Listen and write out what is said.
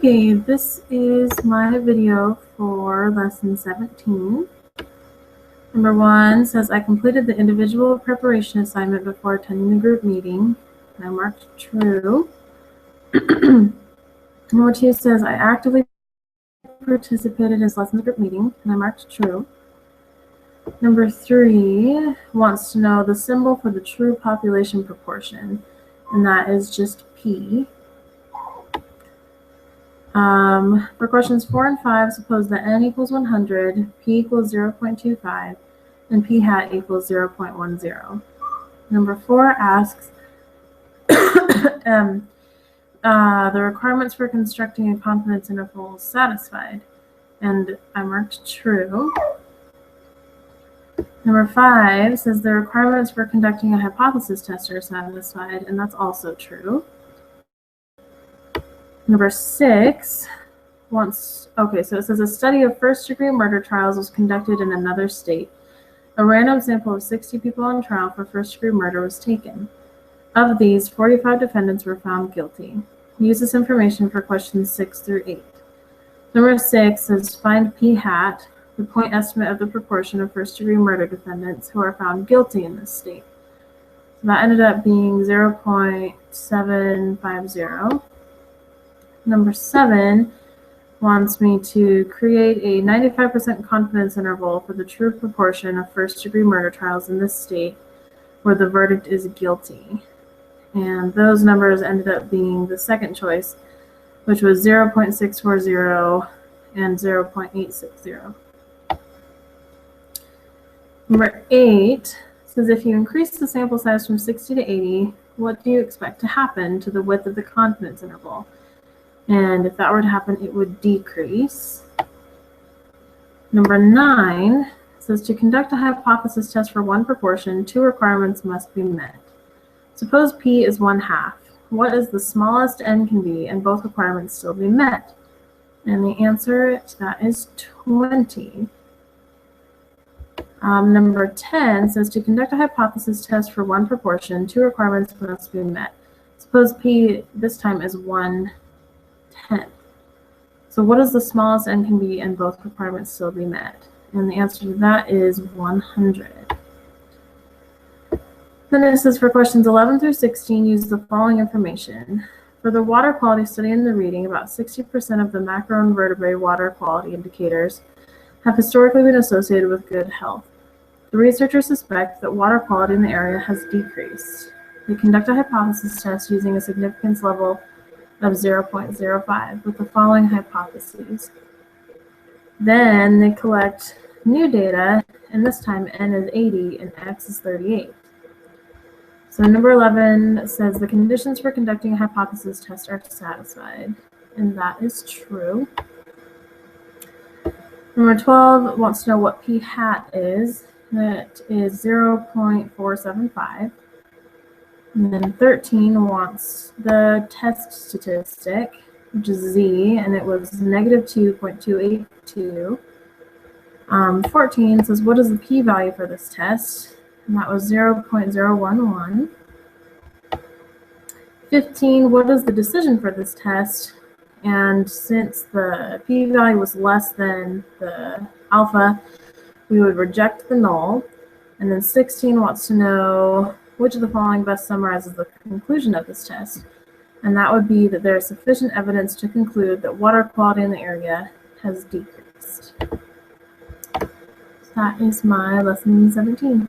Okay, this is my video for lesson 17. Number 1 says, I completed the individual preparation assignment before attending the group meeting, and I marked true. Number 2 says, I actively participated in this lessons group meeting, and I marked true. Number 3 wants to know the symbol for the true population proportion, and that is just P. For questions 4 and 5, suppose that n equals 100, p equals 0.25, and p hat equals 0.10. Number 4 asks the requirements for constructing a confidence interval is satisfied, and I marked true. Number 5 says the requirements for conducting a hypothesis test are satisfied, and that's also true. Number 6 so it says a study of first-degree murder trials was conducted in another state. A random sample of 60 people on trial for first-degree murder was taken. Of these, 45 defendants were found guilty. Use this information for questions 6 through 8. Number 6 says find p hat, the point estimate of the proportion of first-degree murder defendants who are found guilty in this state. So that ended up being 0.750. Number 7 wants me to create a 95% confidence interval for the true proportion of first-degree murder trials in this state where the verdict is guilty. And those numbers ended up being the second choice, which was 0.640 and 0.860. Number 8 says if you increase the sample size from 60 to 80, what do you expect to happen to the width of the confidence interval? And if that were to happen, it would decrease. Number 9 says to conduct a hypothesis test for one proportion, 2 requirements must be met. Suppose p is 1/2. What is the smallest n can be and both requirements still be met? And the answer to that is 20. Number 10 says to conduct a hypothesis test for one proportion, 2 requirements must be met. Suppose p this time is 1/10. So what is the smallest n can be and both requirements still be met? And the answer to that is 100. Then it says for questions 11 through 16, use the following information. For the water quality study in the reading, about 60% of the macroinvertebrate water quality indicators have historically been associated with good health. The researchers suspect that water quality in the area has decreased. They conduct a hypothesis test using a significance level of 0.05 with the following hypotheses. Then they collect new data, and this time n is 80 and x is 38. So number 11 says the conditions for conducting a hypothesis test are satisfied, and that is true. Number 12 wants to know what p hat is. That is 0.475. And then 13 wants the test statistic, which is z, and it was -2.282. 14 says, what is the p-value for this test? And that was 0.011. 15, what is the decision for this test? And since the p-value was less than the alpha, we would reject the null. And then 16 wants to know which of the following best summarizes the conclusion of this test. And that would be that there is sufficient evidence to conclude that water quality in the area has decreased. So that is my lesson 17.